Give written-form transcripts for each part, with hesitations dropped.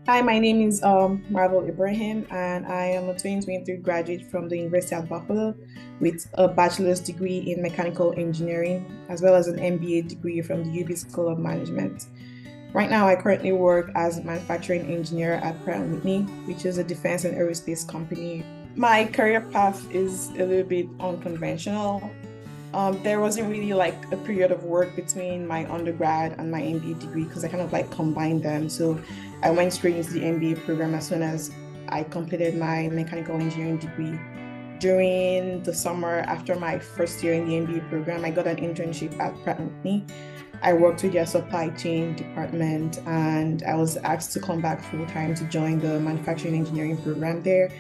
Hi, my name is Marvel Ibrahim, and I am a 2023 graduate from the University of Buffalo with a bachelor's degree in mechanical engineering, as well as an MBA degree from the UB School of Management. Right now, I currently work as a manufacturing engineer at Pratt Whitney, which is a defense and aerospace company. My career path is a little bit unconventional. There wasn't really like a period of work between my undergrad and my MBA degree because I kind of like combined them. So I went straight into the MBA program as soon as I completed my mechanical engineering degree. During the summer after my first year in the MBA program, I got an internship at Pratt Whitney. I worked with their supply chain department and I was asked to come back full time to join the manufacturing engineering program there.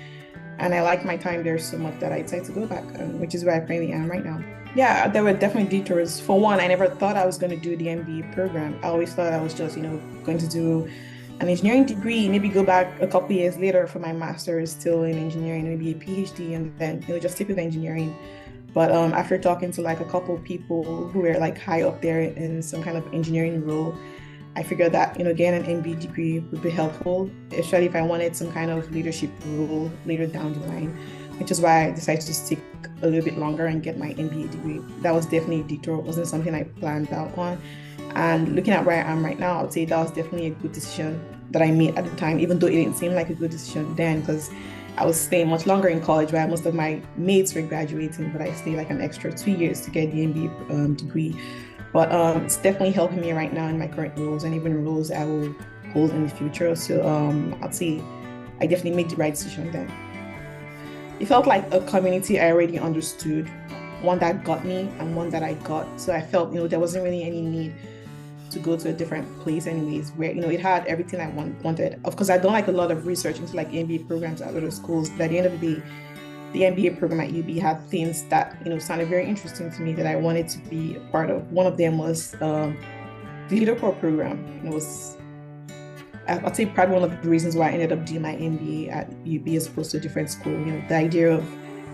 And I liked my time there so much that I decided to go back, which is where I currently am right now. Yeah, there were definitely detours. For one, I never thought I was going to do the MBA program. I always thought I was just, going to do an engineering degree, maybe go back a couple of years later for my master's still in engineering, maybe a PhD, and then just stick with engineering. But after talking to like a couple of people who were like high up there in some kind of engineering role, I figured that getting an MBA degree would be helpful, especially if I wanted some kind of leadership role later down the line, which is why I decided to stick a little bit longer and get my MBA degree. That was definitely a detour. It wasn't something I planned out on. And looking at where I am right now, I would say that was definitely a good decision that I made at the time, even though it didn't seem like a good decision then, because I was staying much longer in college while most of my mates were graduating, but I stayed like an extra 2 years to get the MBA degree. But it's definitely helping me right now in my current roles and even roles I will hold in the future. So I'd say I definitely made the right decision then. It felt like a community I already understood, one that got me and one that I got. So I felt, there wasn't really any need to go to a different place anyways, where, it had everything I wanted. Of course, I've done like a lot of research into like MBA programs at other schools, but at the end of the day, the MBA program at UB had things that, sounded very interesting to me that I wanted to be a part of. One of them was the Leader Corps program. It was I'd say probably one of the reasons why I ended up doing my MBA at UB as opposed to a different school. The idea of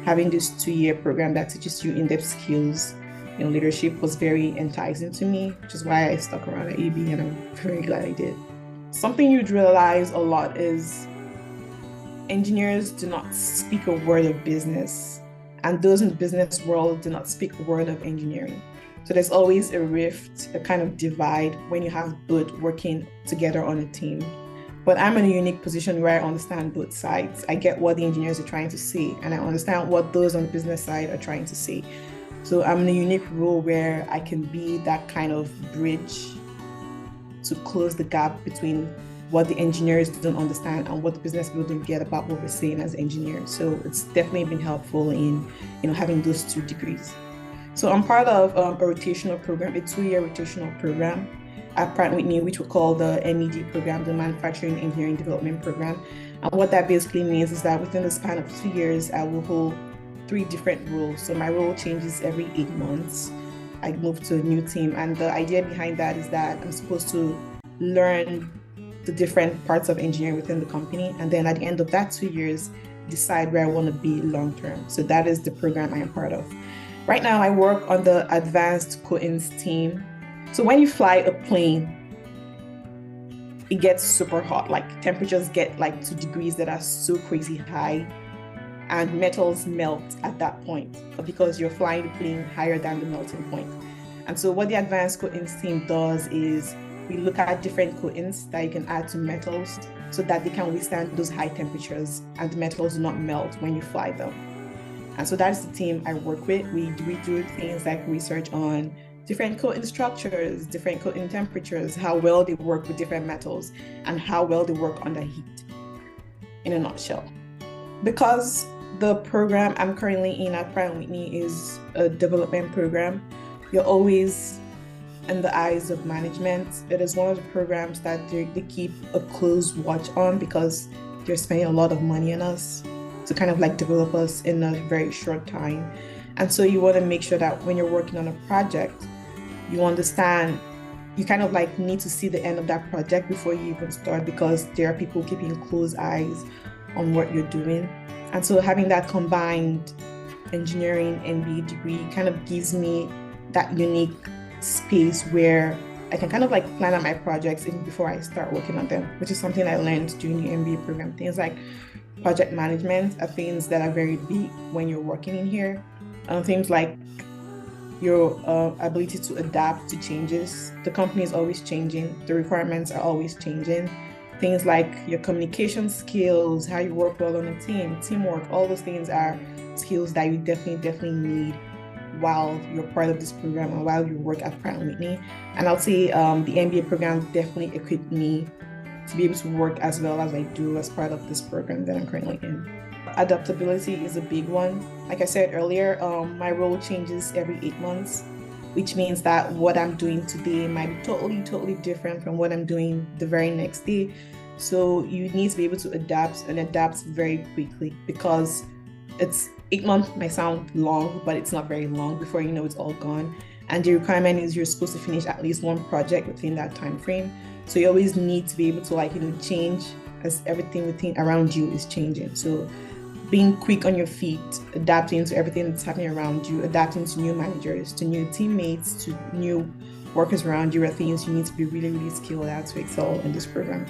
having this 2-year program that teaches you in-depth skills, leadership was very enticing to me, which is why I stuck around at UB and I'm very glad I did. Something you'd realize a lot is engineers do not speak a word of business, and those in the business world do not speak a word of engineering. So there's always a rift, a kind of divide when you have both working together on a team. But I'm in a unique position where I understand both sides. I get what the engineers are trying to say, and I understand what those on the business side are trying to say. So I'm in a unique role where I can be that kind of bridge to close the gap between what the engineers don't understand and what the business people don't get about what we're saying as engineers. So it's definitely been helpful in, having those 2 degrees. So I'm part of a rotational program, a 2-year rotational program at Pratt Whitney, which we call the MED program, the Manufacturing Engineering Development Program. And what that basically means is that within the span of 2 years, I will hold 3 different roles. So my role changes every 8 months. I move to a new team. And the idea behind that is that I'm supposed to learn the different parts of engineering within the company. And then at the end of that 2 years, decide where I want to be long term. So that is the program I am part of. Right now, I work on the advanced coatings team. So when you fly a plane, it gets super hot. Like temperatures get like 2 degrees that are so crazy high, and metals melt at that point because you're flying the plane higher than the melting point. And so what the advanced coatings team does is we look at different coatings that you can add to metals so that they can withstand those high temperatures and the metals do not melt when you fly them. And so that's the team I work with. We do things like research on different coating structures, different coating temperatures, how well they work with different metals, and how well they work under heat, in a nutshell. Because the program I'm currently in at Pratt Whitney is a development program, you're always in the eyes of management. It is one of the programs that they keep a close watch on because they're spending a lot of money on us to kind of like develop us in a very short time. And so you want to make sure that when you're working on a project, you understand, you kind of like need to see the end of that project before you even start because there are people keeping close eyes on what you're doing. And so having that combined engineering MBA degree kind of gives me that unique space where I can kind of like plan out my projects even before I start working on them, which is something I learned during the MBA program. Things like project management are things that are very big when you're working in here. Things like your ability to adapt to changes. The company is always changing. The requirements are always changing. Things like your communication skills, how you work well on a team, teamwork, all those things are skills that you definitely need while you're part of this program and while you work at Pratt Whitney. And I'll say the MBA program definitely equipped me to be able to work as well as I do as part of this program that I'm currently in. Adaptability is a big one. Like I said earlier, my role changes every 8 months, which means that what I'm doing today might be totally different from what I'm doing the very next day. So you need to be able to adapt and adapt very quickly, because it's 8 months might sound long, but it's not very long. Before you know, it's all gone. And the requirement is you're supposed to finish at least one project within that time frame. So you always need to be able to change as everything within around you is changing. So being quick on your feet, adapting to everything that's happening around you, adapting to new managers, to new teammates, to new workers around you are things you need to be really skilled at to excel in this program.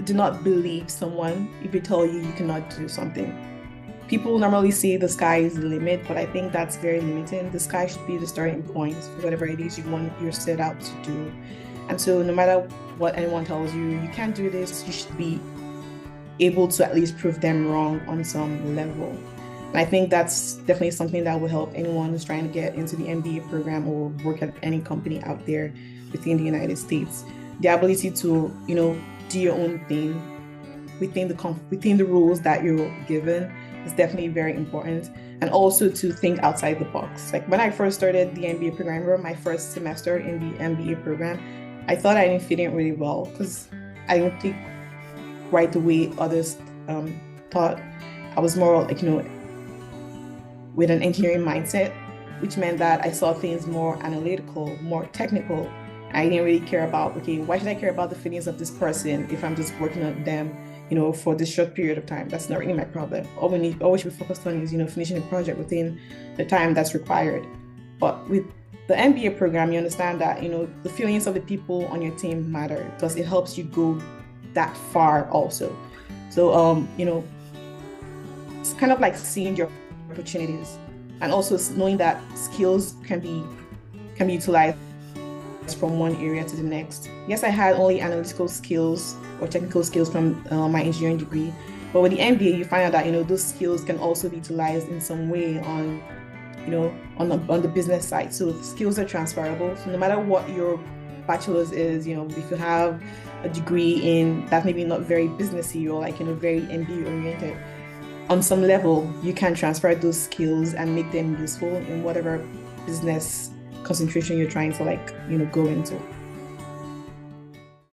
Do not believe someone if they tell you you cannot do something. People normally say the sky is the limit, but I think that's very limiting. The sky should be the starting point for whatever it is you want you're set out to do. And so no matter what anyone tells you, you can't do this, you should be able to at least prove them wrong on some level. And I think that's definitely something that will help anyone who's trying to get into the MBA program or work at any company out there within the United States. The ability to, do your own thing within the rules that you're given is definitely very important. And also to think outside the box. Like when I first started the MBA program, I remember my first semester in the MBA program, I thought I didn't fit in really well because I didn't think right the way others thought. I was more like, with an engineering mindset, which meant that I saw things more analytical, more technical. I didn't really care about, okay, why should I care about the feelings of this person if I'm just working on them, for this short period of time? That's not really my problem. All we should be focused on is, finishing the project within the time that's required. But with the MBA program, you understand that, the feelings of the people on your team matter because it helps you go that far also. So, it's kind of like seeing your opportunities and also knowing that skills can be utilized from one area to the next. Yes, I had only analytical skills or technical skills from my engineering degree, but with the MBA, you find out that, those skills can also be utilized in some way on the business side. So skills are transferable. So no matter what your bachelor's is, if you have a degree in that maybe not very businessy or very MBA oriented, on some level you can transfer those skills and make them useful in whatever business concentration you're trying to go into.